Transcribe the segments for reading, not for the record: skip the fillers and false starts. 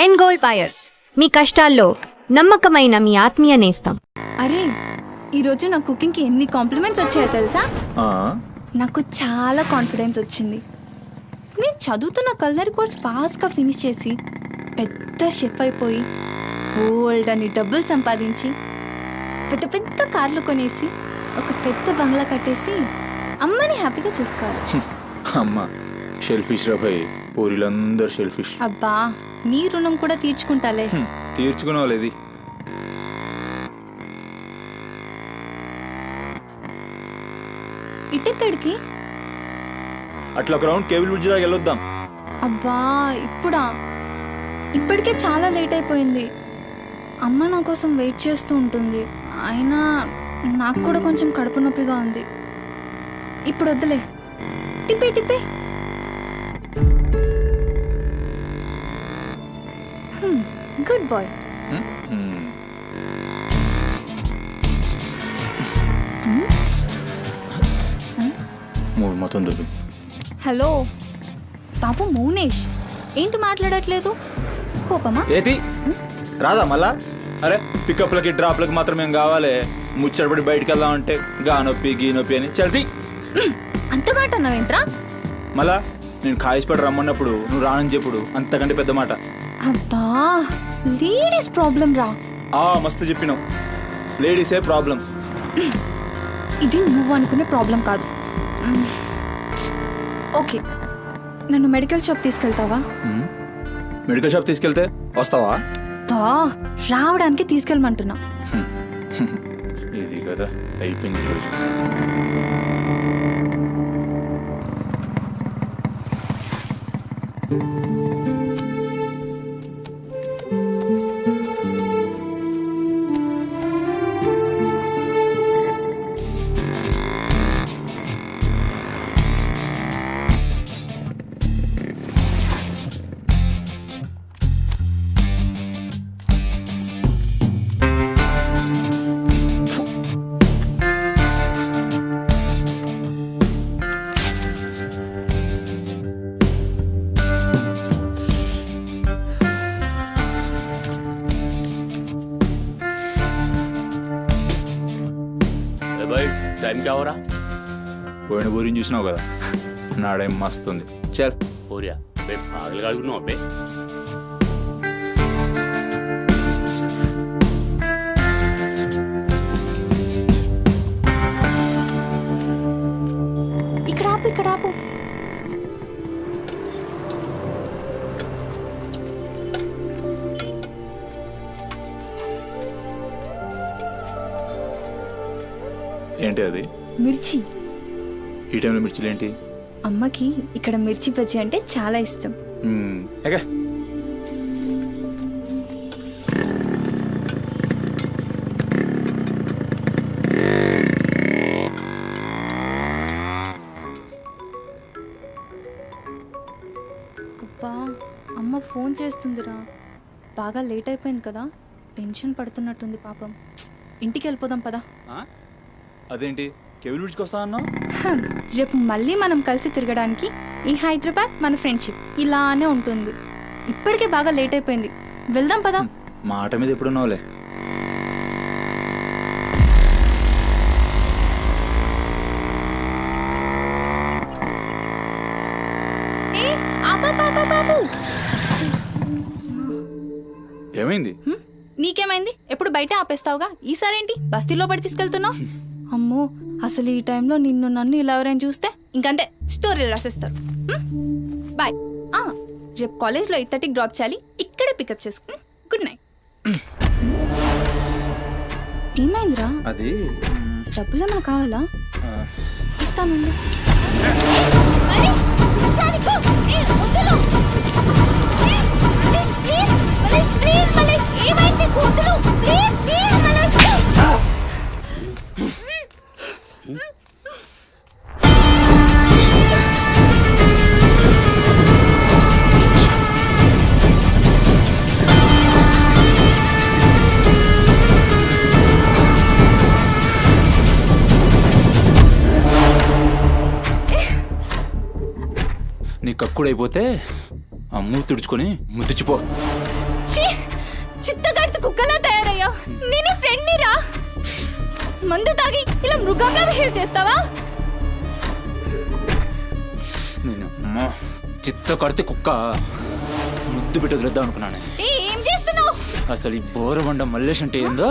End gold buyers, మీ కష్టాల్లో నమ్మకమైన మీ ఆత్మీయ నేస్తం. అరే ఈరోజు నా కుకింగ్కి ఎన్ని కాంప్లిమెంట్స్ వచ్చాయో తెలుసా? నాకు చాలా కాన్ఫిడెన్స్ వచ్చింది. నేను చదువుతున్న కల్నరీ కోర్స్ ఫాస్ట్గా ఫినిష్ చేసి పెద్ద షెఫ్ అయిపోయి గోల్డ్ అని డబ్బులు సంపాదించి పెద్ద పెద్ద కార్లు కొనేసి ఒక పెద్ద బంగ్లా కట్టేసి అమ్మని హ్యాపీగా చూసుకోవాలి. అమ్మ షెల్ఫిష్ రా భయ్, పూరిలందరూ షెల్ఫిష్. అబ్బా నీ రుణం కూడా తీర్చుకుంటాలే. తీర్చుకునేవాళ్ళేది. ఇటెక్కడికి? అట్లా ఒక రౌండ్ కేబుల్ బ్రిడ్జ్ దాకా వెళ్ళొద్దాం. అబ్బా ఇప్పుడా? ఇప్పటికే చాలా లేట్ అయిపోయింది. అమ్మ నా కోసం వెయిట్ చేస్తూ ఉంటుంది. అయినా నాకు కూడా కొంచెం కడుపు నొప్పిగా ఉంది. ఇప్పుడు వద్దులే, తిప్పే తిప్పే. Good boy. మూడు మొత్తం దొరికి. హలో బాబు మౌనేష్, ఏంటి మాట్లాడట్లేదు? కోపమా? ఏది రాదా మళ్ళా? అరే పికప్లకి డ్రాప్లకి మాత్రం ఏం కావాలి, ముచ్చటపడి బయటికి వెళ్దామంటే గా నొప్పి గీ నొప్పి అని చల్తీ. అంత మాట అన్నావేంట్రా? మళ్ళా నేను కాయిస్పడి రమ్మన్నప్పుడు నువ్వు రానని చెప్పుడు అంతకంటే పెద్ద మాట. అబ్బా లేడీస్ ప్రాబ్లం రా. మస్తు చెప్పినావు, లేడీసే ప్రాబ్లం. ఇది నువ్వు అనుకునే ప్రాబ్లం కాదు. ఓకే, నన్ను మెడికల్ షాప్ తీసుకెళ్తావా? మెడికల్ షాప్ తీసుకెళ్తే వస్తావా? రావడానికి తీసుకెళ్ళమంటున్నా. ఇది కదా అయిపోయింది ఈరోజు. भाई टाइम क्या हो रहा? పోయిన బోరిని చూసినావు కదా, నాడేం మస్తుంది. చల్ हो रहा बे पागल गाड़ी नो बे. ఇక్కడ ఆపు, ఇక్కడ ఆపు. ఏంటి అది? మిర్చి. ఈ టైంలో మిర్చిలు ఏంటి? అమ్మకి ఇక్కడ మిర్చి బజ్జీ అంటే చాలా ఇష్టం. ఎగా అబ్బా అమ్మ ఫోన్ చేస్తుందిరా. బాగా లేట్ అయిపోయింది కదా, టెన్షన్ పడుతున్నట్టుంది పాపం. ఇంటికి వెళ్ళిపోదాం పదా. అదేంటి కేబుల్ బ్రిడ్జ్కి వస్తా అన్నావు? రేపు మళ్ళీ మనం కలిసి తిరగడానికి ఈ హైదరాబాద్ మన ఫ్రెండ్షిప్ ఇలానే ఉంటుంది. ఇప్పటికే బాగా లేట్ అయిపోయింది, వెళ్దాం పదా. మాట మీద ఎప్పుడున్నావులే. ఏమైంది? నీకేమైంది? ఎప్పుడు బయట ఆపేస్తావుగా, ఈసారేంటి బస్తీలో పడి తీసుకెళ్తున్నావు? అమ్మో అసలు ఈ టైంలో నిన్ను నన్ను ఇలా ఎవరైనా చూస్తే ఇంకంతే, స్టోరీలు రాసేస్తారు. బాయ్. రేపు కాలేజ్లో 8:30కి డ్రాప్ చేయాలి, ఇక్కడే పికప్ చేసుకుని. Good night. ఏమైందిరా? అది డబ్బులు ఏమైనా కావాలా? ఇస్తానండి. నీ కక్కుడైపోతే ఆ మూతి తుడుచుకొని ముద్దుచిపో. ఛీ! చిత్తగాడితో కుక్కలా తయారయ్యా. నేను ఫ్రెండ్ని రా. మందు తాగి ఇలా మృగంగా బిహేవ్ చేస్తావా? నేను అమ్మా చిత్త కడితే కుక్క ముద్దు పెట్టి వదిలేద్దాం అనుకున్నాను. ఏం చేస్తున్నావు? అసలు ఈ బోరబండ మల్లేష్ అంటే ఏందో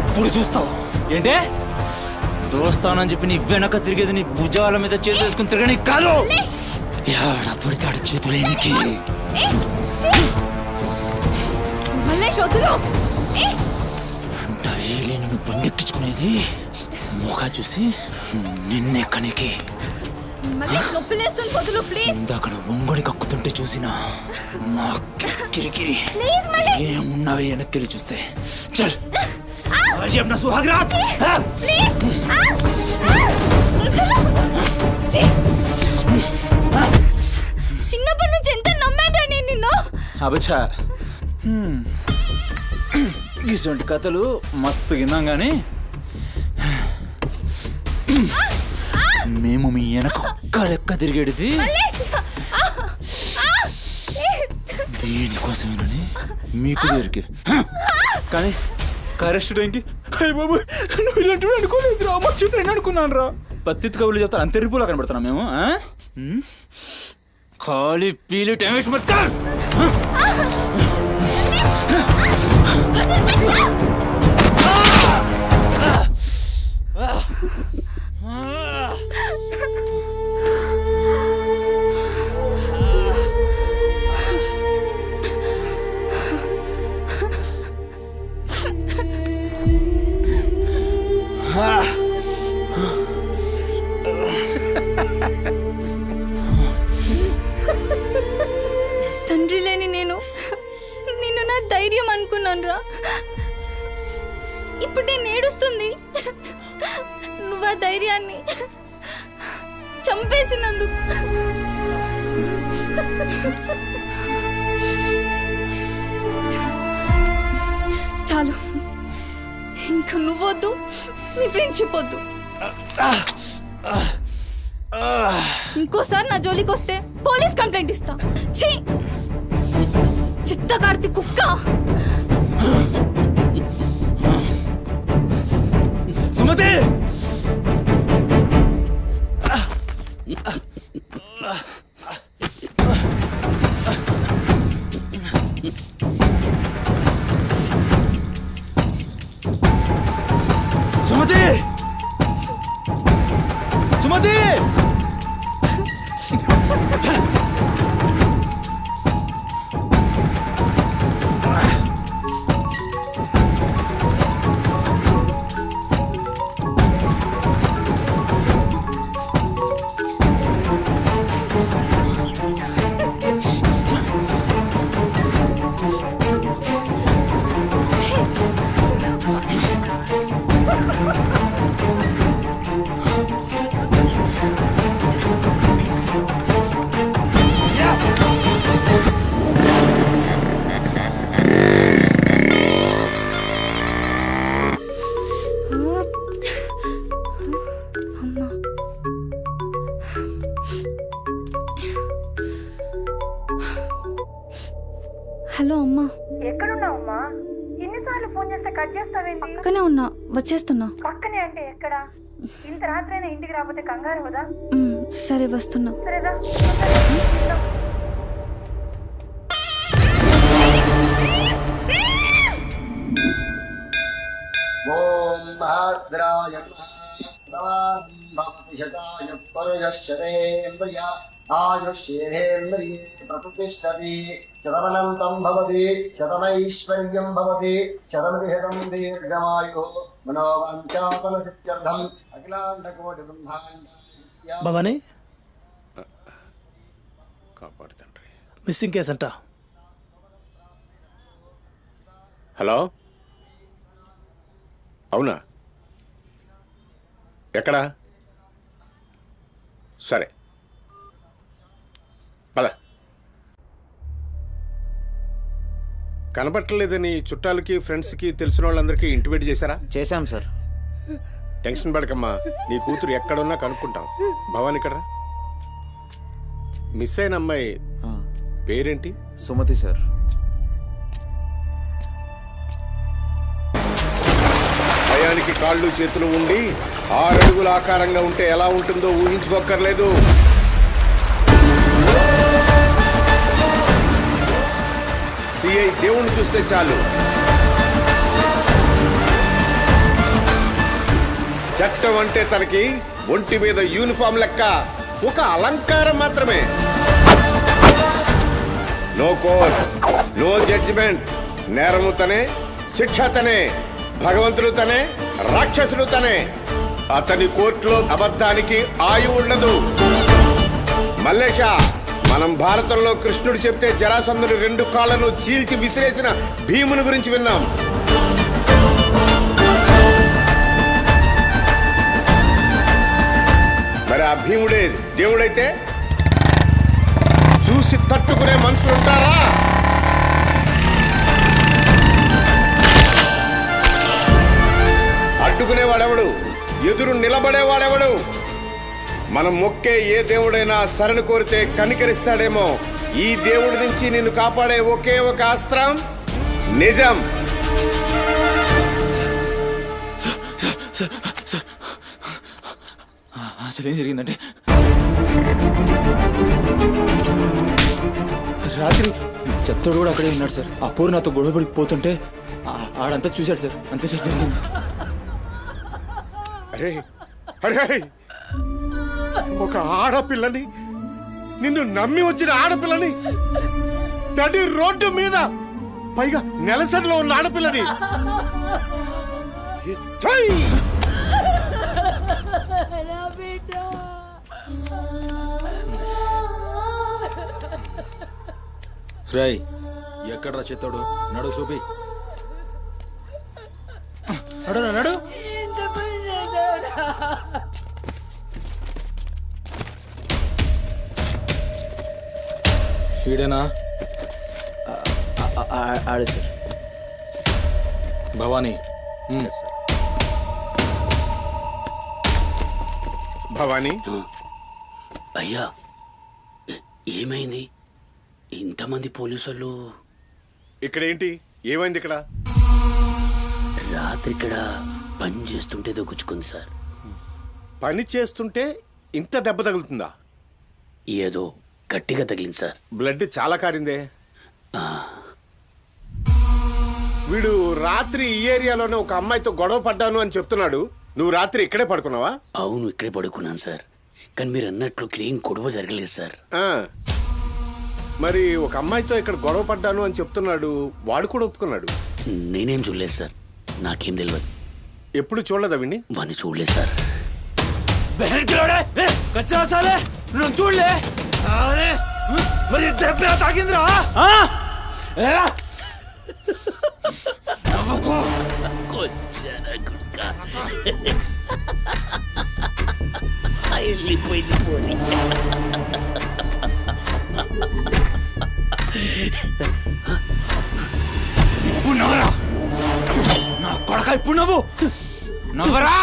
ఇప్పుడు చూస్తావు. ఏంటే దోస్తానని చెప్పి నీ వెనక తిరిగేది నీ భుజాల మీద చేతులు వేసుకుని తిరగని కాదు. యాడ పడితాడు చేతులేనికి. మల్లేష్ వదులు. డైలీ నన్ను బండెక్కించుకునేది ముఖ చూసి నిన్నే కనికి. మల్లేష్ నొప్పిలేస్తుంది, వదులు ప్లీజ్. ఇందాక నువ్వు ఒంగొని కక్కుతుంటే చూసినా మా కిరికిరి ఏమున్నావే వెనక్కి చూస్తే చల్ నా సుహాగ్రాట్. చిన్నప్పటి నుంచి ఎంత నమ్మాను నేను నిన్ను. అబచ్చా ఇటువంటి కథలు మస్తు విన్నాం కానీ మేము మీ వెనక ఒక్క లెక్క తిరిగేది దేనికోసమేనని మీకు దొరికి. కానీ కరెక్ట్ టైంకి అయ్య బాబు నువ్వు ఇలాంటి అనుకోలేదు రా అమ్మ నేను అనుకున్నాను రా. పత్తి కబుర్లు చెప్తాను అంత తెరిపోలా కనబడుతున్నాం మేము. ఖాళీ పీలు టైం వేస్ట్ మత్తారు. తండ్రి లేని నేను నిన్ను నా ధైర్యం అనుకున్నాను రా. ఇప్పుడు నేను ఏడుస్తుంది నువ్వు ఆ ధైర్యాన్ని చంపేసినందుకు. చాలు, ఇంకా నువ్వొద్దు, నీ ఫ్రెండ్షిప్ వద్దు. ఇంకోసారి నా జోలికి వస్తే పోలీస్ కంప్లైంట్ ఇస్తా. ఛీ, చిత్తకార్తి కుక్క. సుమతి సుమతి సుమతి హలో అమ్మా. ఎక్కడున్నావమ్మా? ఎన్నిసార్లు ఫోన్ చేస్తే కట్ చేస్తావేంటి? పక్కనే ఉన్నా, వచ్చేస్తున్నా. పక్కనే అంటే ఎక్కడ? ఇంత రాత్రైనా ఇంటికి రాకపోతే కంగారు కదా. సరే వస్తున్నా. సరేదా? ఓం భాద్రాయ శతాయ పరుయశ్చరేంద్రియ ఆయుష్యేంద్రియే ప్రతిష్టతి శతమనంతం భవతి శతమైశ్వర్యం భవతి శతమిహితం దీర్ఘమాయు మనోవాంఛాఫల సిద్ధ్యర్థం అఖిలాండకోటి బ్రహ్మాండ. భవానీ కాపాడు తండ్రి. మిస్సింగ్ కేసు అంట. హలో, అవునా? ఎక్కడా? సరే పద. కనబట్టలేదని చుట్టాలకి ఫ్రెండ్స్కి తెలిసిన వాళ్ళందరికీ ఇంటిమేట్ చేశారా? చేశాం సార్. టెన్షన్ పడకమ్మా, నీ కూతురు ఎక్కడున్నా కనుక్కుంటాం. భవాని ఇక్కడ మిస్ అయిన అమ్మాయి పేరేంటి? సుమతి సార్. భయానికి కాళ్ళు చేతులు ఉండి 6 అడుగుల ఆకారంగా ఉంటే ఎలా ఉంటుందో ఊహించుకోక్కర్లేదు. సిఐ దేవుణ్ణి చూస్తే చాలు చట్టం అంటే తనకి ఒంటి మీద యూనిఫామ్ లెక్క ఒక అలంకారం మాత్రమే. No court, no judgement. నేరము తనే, శిక్ష తనే, భగవంతుడు తనే, రాక్షసుడు తనే. అతని కోర్టులో అబద్ధానికి ఆయువు ఉండదు. మల్లేష, మనం భారతంలో కృష్ణుడు చెప్తే జరాసంధుడు 2 కాళ్లను చీల్చి విసిరేసిన భీముని గురించి విన్నాం. మరి ఆ భీముడే దేవుడైతే చూసి తట్టుకునే మనుషులు ఉంటారా? అడ్డుకునేవాడెవడు? ఎదురు నిలబడేవాడెవడు? మనం మొక్కే ఏ దేవుడైనా శరణు కోరితే కనికరిస్తాడేమో. ఈ దేవుడి నుంచి నిన్ను కాపాడే ఒకే ఒక అస్త్రం నిజం. అసలు ఏం జరిగిందంటే, రాత్రి చెత్తోడు కూడా అక్కడే ఉన్నాడు సార్. ఆ పూర్ నాతో గొడవపడి పోతుంటే ఆడంతా చూశాడు సార్. అంతే సార్ జరిగింది. అరే అరే, ఒక ఆడపిల్లని, నిన్ను నమ్మి వచ్చిన ఆడపిల్లని నడి రోడ్డు మీద, పైగా నెలసరిలో ఉన్న ఆడపిల్లని ఛై! రై ఎక్కడ్రా చెత్తోడు? నడు చూపి. నడు నడు. వీడేనా? ఆడే సార్. భవానీ. భవానీ, అయ్యా ఏమైంది? ఇంతమంది పోలీసులు ఇక్కడేంటి? ఏమైంది ఇక్కడ? రాత్రి ఇక్కడ పని చేస్తుంటే దొక్కుచుకుంది సార్. పని చేస్తుంటే ఇంత దెబ్బ తగులుతుందా? ఏదో గట్టిగా తగిలింది సార్. బ్లడ్ చాలా కారిందే. వీడు రాత్రి ఈ ఏరియాలోనే ఒక అమ్మాయితో గొడవ పడ్డాను అని చెప్తున్నాడు. నువ్వు రాత్రి ఇక్కడే పడుకున్నావా? అవును, ఇక్కడే పడుకున్నాను సార్. కానీ మీరు అన్నట్లు ఇక్కడ ఏం గొడవ జరగలేదు సార్. మరి ఒక అమ్మాయితో ఇక్కడ గొడవ పడ్డాను అని చెప్తున్నాడు, వాడు కూడా ఒప్పుకున్నాడు. నేనేం చూడలేదు సార్, నాకేం తెలియదు. ఎప్పుడు చూడలేదా విని? వాడిని చూడలేదు సార్. చూడలే మరి తాకిందిరా. వెళ్ళిపోయింది పోనీ. ఇప్పుడు నవ్వరా నా కొడక, ఇప్పుడు నవ్వు. నవ్వరా,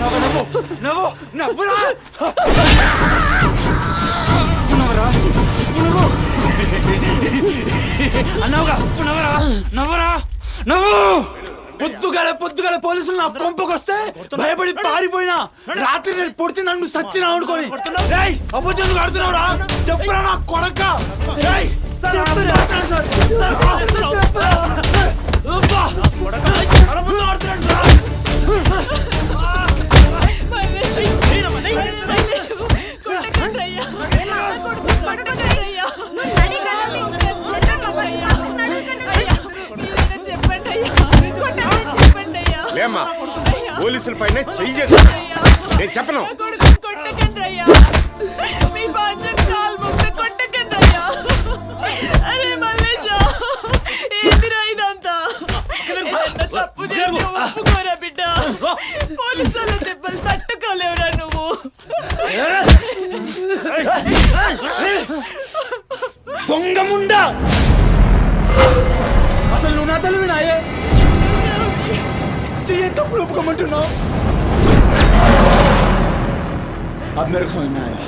నవ్వు నవ్వు నవ్వురా. నవ్వరా, నవ్వు అన్నావుగా. నవ్వరా, నవ్వరా, నవ్వు. పొద్దుగాల పోలీసులు నా కొంపకొస్తే భయపడి పారిపోయినా, రాత్రి నేను పొడిచి నన్ను సచ్చినా అనుకోని అబద్ధం ఆడుతున్నావురా. చెప్పురా నా కొడక. లేమ్మా, పోలీసుల పైన చెయ్యి. నేను చెప్పను. దెబ్బలు తట్టుకోలేవురా నువ్వు. దొంగ ముండా, అసలు నువ్వు నా తల్లి నాయే. చెయ్యి తప్పులు ఒప్పుకోమంటున్నావు. अब मेरे को समझ में आया.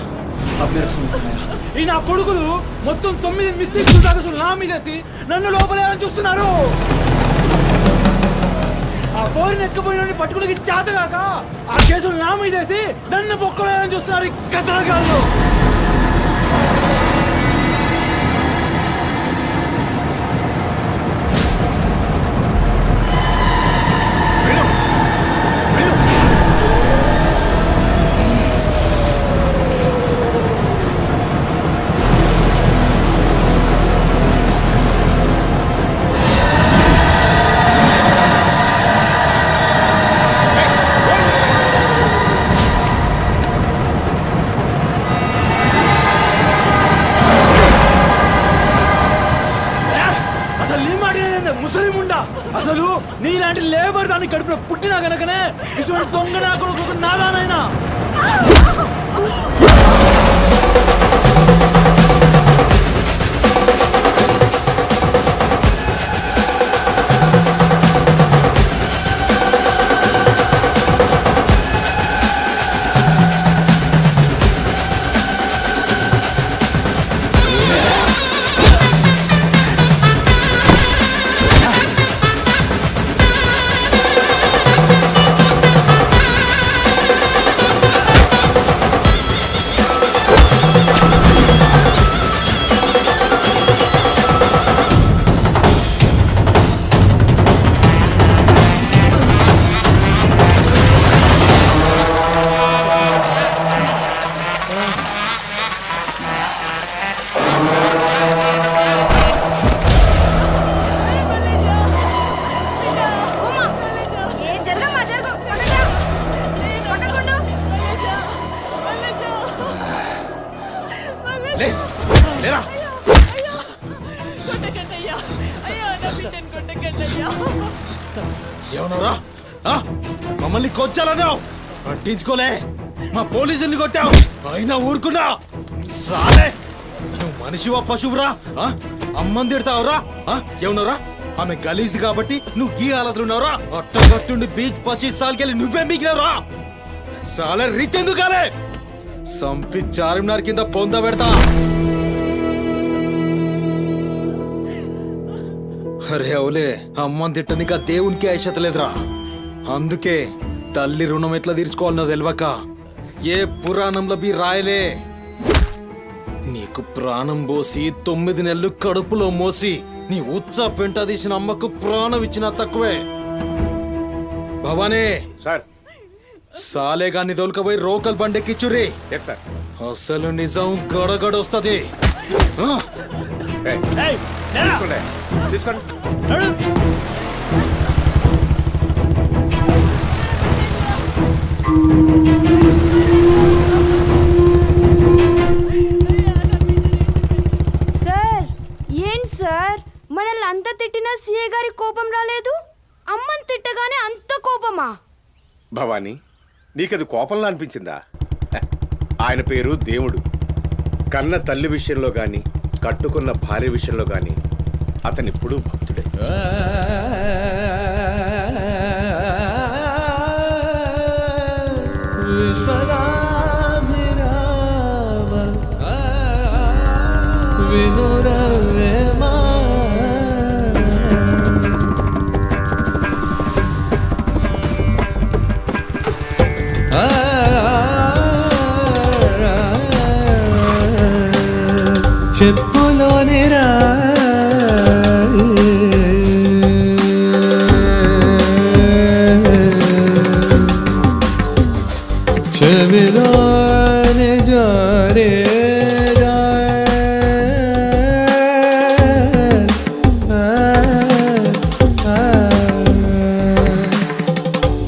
ఈ నా కొడుకులు మొత్తం 9 మిస్టేక్స్ కాగసులు నా మీదేసి నన్ను లోపలేయాలని చూస్తున్నారు. ఆ పోరిని ఎత్తుకుపోయిన పట్టుకుని చేతగాక ఆ కేసులు నా మీదేసి నన్ను పొక్కలేయాలని చూస్తున్నారు ఈ కసరగాళ్ళు. అసలు నీలాంటి లేబర్ దాన్ని కడుపులో పుట్టినా గనకనే ఇటువంటి దొంగ నా కొడుకు నాదానైనా. లేరా ఏమన్నారా? మమ్మల్ని కొచ్చాలన్నావు, పట్టించుకోలే. మా పోలీసుల్ని కొట్టావు, అయినా ఊరుకున్నా. సాలే నువ్వు మనిషివా పశువురా? అమ్మని తిడతావురా? ఏమన్నారా? ఆమె గలీజ్ది కాబట్టి నువ్వు గీ హాలతులున్నావురా? అట్టగట్టుండి బీచ్ 25 సార్కెళ్ళి నువ్వే మిగిలినరా? సాలే రిచ్ ఎందుకు కాలే? సంపి చార్మినార్ కింద పొంద పెడతా. అరే అవులే, అమ్మని తిట్టనిక దేవునికి ఐషత లేదురా. అందుకే తల్లి రుణం ఎట్లా తీర్చుకోవాలనో తెలియక ఏ పురాణంలో బి రాయలే. నీకు ప్రాణం పోసి 9 నెలలు కడుపులో మోసి నీ ఉచ్చ పెంట తీసిన అమ్మకు ప్రాణం ఇచ్చినా తక్కువే. భవానీ సార్, సాలేగాన్ని దొలకపోయి రోకల్ బండెక్కిచ్చుర్రి. సార్ అసలు నిజం గడగడొస్తది. తీసుకోండి. సార్ ఏంటి సార్, మనల్ని అంత తిట్టినా సీఏ గారి కోపం రాలేదు, అమ్మని తిట్టగానే అంత కోపమా? భవానీ, నీకది కోపంలా అనిపించిందా? ఆయన పేరు దేవుడు. కన్న తల్లి విషయంలో గాని కట్టుకున్న భార్య విషయంలో గాని అతనిప్పుడు భక్తుడే. చెప్పులోనే రా చెవిలోనే జారే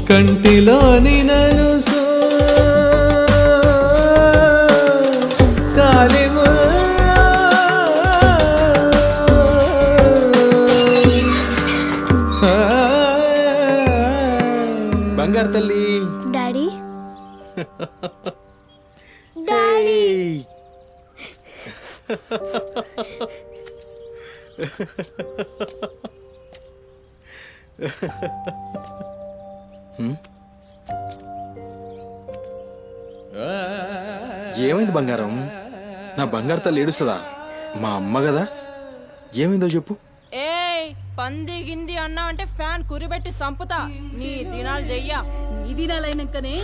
కంటిలోని నలుసు కాలిము బంగారు తల్లి. డాడీ డాడీ ఏమైంది బంగారం? నా బంగారు తల్లి ఏడుస్తుందా? మా అమ్మ కదా, ఏమైందో చెప్పు. ఏయ్ పంది గింది అన్నా అంటే ఫ్యాన్ కురిబెట్టి సంపుతా. నీ దినాలు చెయ్యా. నీ దినాలైనాకనే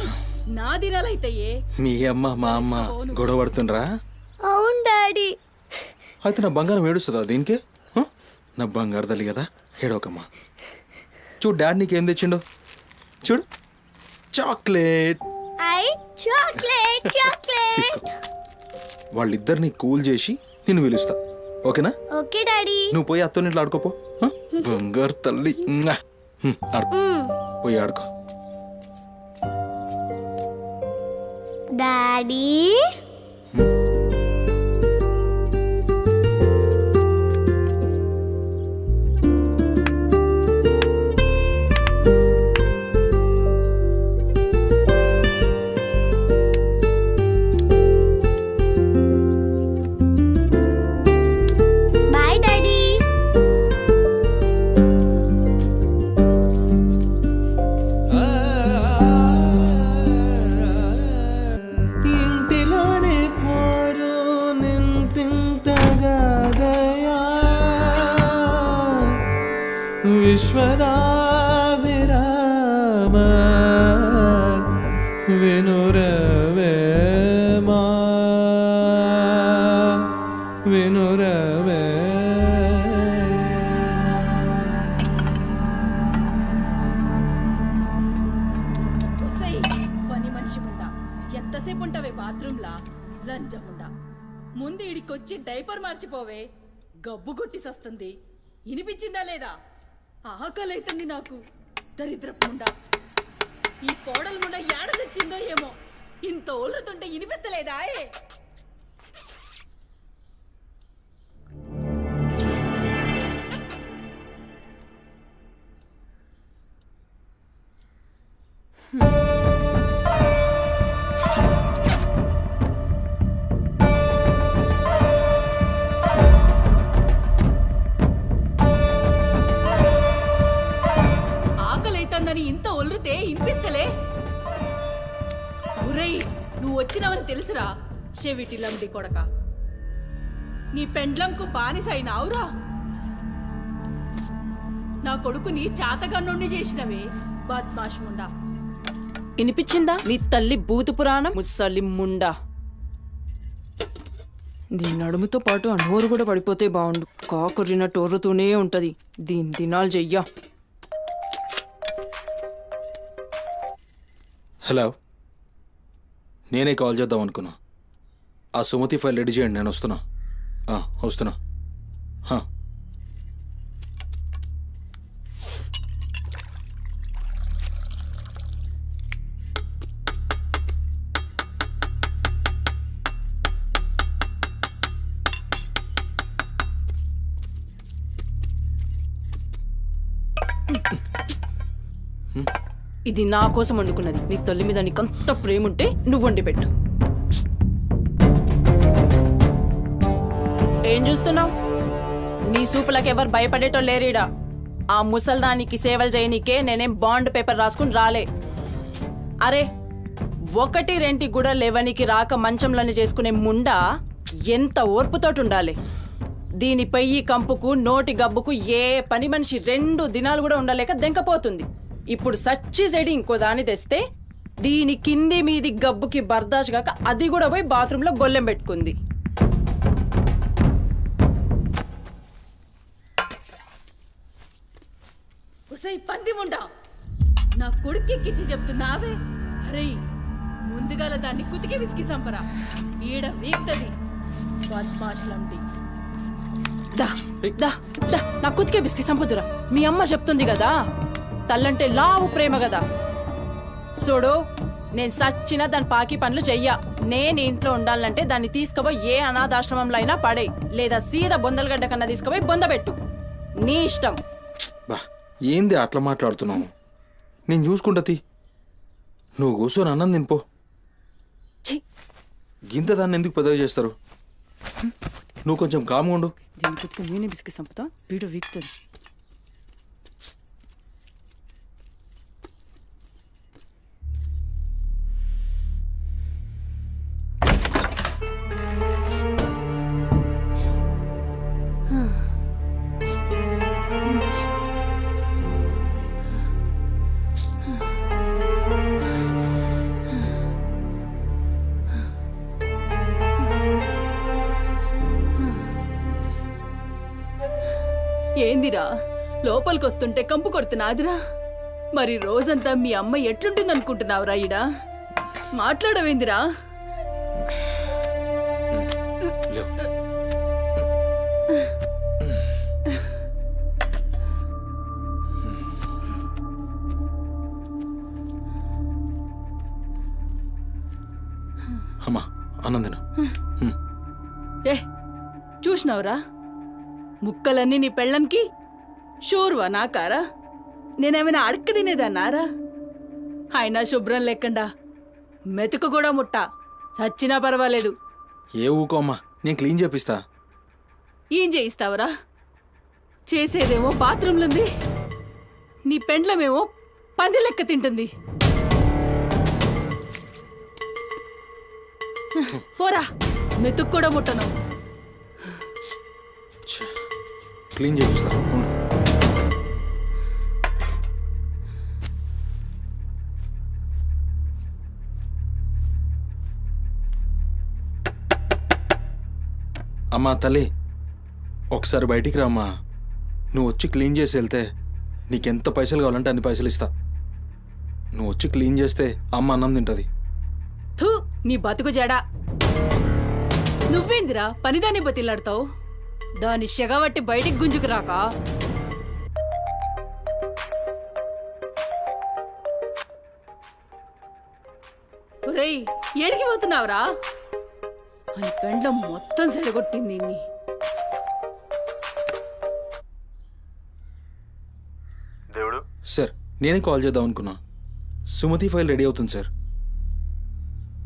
నా దినాలైతాయే. మీ అమ్మ మా అమ్మ గొడవ పడుతుండ్రా? అవును డాడీ. అయితే నా బంగారం ఏడుస్తుందా దీనికి? నా బంగారు తల్లి కదా, ఏడవకమ్మా. చూడు డాడీ నీకేం తెచ్చిండో చూడు, చాక్లెట్. తీసుకో. వాళ్ళిద్దరిని కూల్ చేసి నిన్ను పిలుస్తా, ఓకేనా? Okay daddy. నువ్వు పోయి అత్తోని ఇంట్లో ఆడుకోపో. బంగారు తల్లి ఆడుకో, పోయి ఆడుకో. Daddy bye daddy. ఇంటిలోనే పోరు నింతింతగా దయా విశ్వదా విరామ వినురవేమా వినురవే. ఒసేయ్, పని మనిషి ముండా ఎంతసేపు ఉంటావే బాత్రూంలా? లంజముండా, ముందు ఇడికొచ్చి డైపర్ మార్చిపోవే. గబ్బు కొట్టి సస్తుంది. ఇనిపించిందా లేదా? ఆకలైతుంది నాకు. దరిద్రపుండా, ఈ కోడలు ముండా ఏడ తెచ్చిందో ఏమో. ఇంత ఓలుతుంటే ఇనిపిస్తలేదా? ఆకలైతుందని ఇంత ఒల్లితే ఇనిపిస్తలే? ఒరేయ్, నువ్వు వచ్చినవని తెలుసురా చెవిటి లండి కొడక. నీ పెండ్లంకు బానిసైనావురా. నా కొడుకుని చాతగన్నుండి చేసినవే బద్మాష్ ముండా. ఇనిపించిందా నీ తల్లి భూత పురాణం? ముసలి ముండా, దీని నడుముతో పాటు ఆ నోరు కూడా పడిపోతే బాగుండు. కాకురినట్టు ఒర్రుతూనే ఉంటది. దీని దినాలు చెయ్యా. హలో, నేనే కాల్ చేద్దాం అనుకున్నా. ఆ సుమతి ఫైల్ రెడీ చేయండి, నేను వస్తున్నా. వస్తున్నా. ఇది నా కోసం వండుకున్నది. నీ తల్లి మీద నీకంత ప్రేమ ఉంటే నువ్వు వండి పెట్టు. ఏం చూస్తున్నావు? నీ సూపులకు ఎవరు భయపడేటో లేరీడా. ఆ ముసల్దానికి సేవలు చేయనీకే నేనేం బాండ్ పేపర్ రాసుకుని రాలే. అరే, 1-2 కూడా లేవనికి రాక మంచంలోనే చేసుకునే ముండా ఎంత ఓర్పుతోటి ఉండాలి. దీని పెయ్యి కంపుకు నోటి గబ్బుకు ఏ పని మనిషి 2 దినాలు కూడా ఉండలేక దెంకపోతుంది. ఇప్పుడు సచ్చి చెడి ఇంకో దాన్ని తెస్తే దీని కింది మీది గబ్బుకి బర్దాష్ కాక అది కూడా పోయి బాత్రూంలో గొల్లెం పెట్టుకుంది. ఒసేయ్ పంది ముండా, నా కొడుకెక్కిచ్చి చెప్తున్నావే? అరే, ముందుగాల దాన్ని కుతికి విసికి సంపరా. ఈడ వీక్తది బద్మాష్లండి. దా దా దా, నా కుతికే బిస్కి సంపదురా. మీ అమ్మ చెప్తుంది కదా, తల్లంటే లావు ప్రేమ కదా. చూడు, నేను సచ్చిన దాని పాకి పనులు చెయ్యా. నేను ఇంట్లో ఉండాలంటే దాన్ని తీసుకుపోయి ఏ అనాథాశ్రమంలో అయినా పడే, లేదా సీదా బొందలగడ్డ కన్నా తీసుకుపోయి బొందబెట్టు. నీ ఇష్టం. బా, ఏంది అట్లా మాట్లాడుతున్నావు? నేను చూసుకుంటా తీ. నువ్వు కూర్చొని అన్నం తినిపో. గింత దాన్ని ఎందుకు పెద్దగా చేస్తారు? నువ్వు కొంచెం కామ్గా ఉండు. దీని కుతుకు నేనే బిస్కి సంపుతా. వీడు వీక్తుంది. ఏందిరా లోపలికొస్తుంటే కంపు కొడుతున్నాదిరా? మరి రోజంతా మీ అమ్మ ఎట్లుంటుందనుకుంటున్నావురా ఈడ? మాట్లాడవేందిరా? లేవు. అమ్మా అన్నందిన ఏ చూసినావురా? ముక్కలన్నీ నీ పెళ్ళన్కి షూర్వా నాకారా? నేనేమైనా అడక్క తినేదన్నారా? అయినా శుభ్రం లేకుండా మెతుకు కూడా ముట్ట చచ్చినా పర్వాలేదు. ఏ ఊకో అమ్మా, నేను క్లీన్ చేపిస్తా. ఏం చేయిస్తావురా? చేసేదేమో బాత్రూంలుంది, నీ పెండ్లమేమో పంది లెక్క తింటుంది. పోరా, మెతుకు కూడా ముట్టను. క్లీన్ చేపిస్తా ఉండు. అమ్మా తల్లి, ఒకసారి బయటికి రామ్మా. నువ్వు వచ్చి క్లీన్ చేసి వెళ్తే నీకెంత పైసలు కావాలంటే అన్ని పైసలు ఇస్తా. నువ్వు వచ్చి క్లీన్ చేస్తే అమ్మ అన్నం తింటుంది. థూ, నీ బతుకు జడా. నువ్వేందిరా పనిదాన్ని బతిలాడతావు? దాని షెగవట్టి బయటికి గుంజుకు రాక. ఒరేయ్, ఏడికి పోతున్నావురా? అని పెండ్ల మొత్తం సెడగొట్టింది ఇన్ని. దేవుడు సార్, నేనే కాల్ చేద్దాం అనుకున్నా. సుమతి ఫైల్ రెడీ అవుతుంది సార్.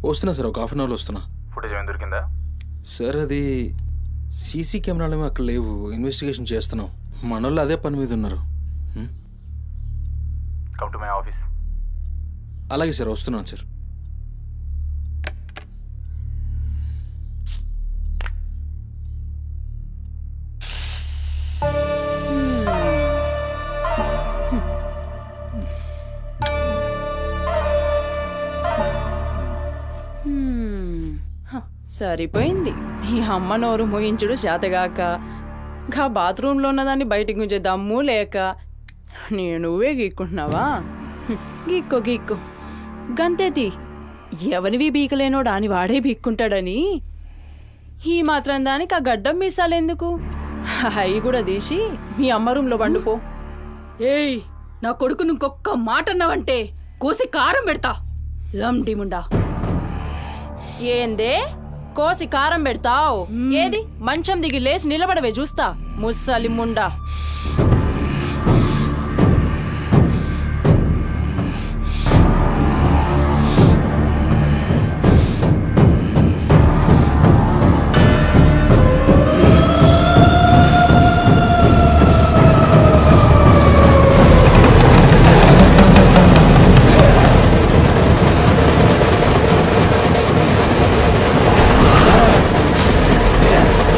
వస్తున్నా సార్, ఒక 1/2 అవర్లో వస్తున్నా. ఫుటేజ్ ఏమైనా దొరికిందా? సార్ అది సీసీ కెమెరాలు ఏమో అక్కడ లేవు, ఇన్వెస్టిగేషన్ చేస్తున్నాం. మనోళ్ళు అదే పని మీద ఉన్నారు. Come to my office. అలాగే సార్, వస్తున్నాను సార్. సరిపోయింది. మీ అమ్మ నోరు మోయించుడు చేతగాక, గా బాత్రూంలో ఉన్నదాన్ని బయటికి గుంజే దమ్ము లేక నువ్వే గీక్కుంటున్నావా? గీక్కో గీక్కో, గంతేతి. ఎవరివి బీకలేనోడా అని వాడే బీక్కుంటాడని ఈ మాత్రం దానికి ఆ గడ్డం మీసాలెందుకు? అవి కూడా తీసి మీ అమ్మ రూంలో వండుకో. ఏయ్, నా కొడుకు ఇంకొక్క మాట అన్నావంటే కోసి కారం పెడతా. లండిముండా. ఏందే కోసి కారం పెడతావు? ఏది మంచం దిగి లేచి నిలబడవే చూస్తా, ముస్సలి ముండా.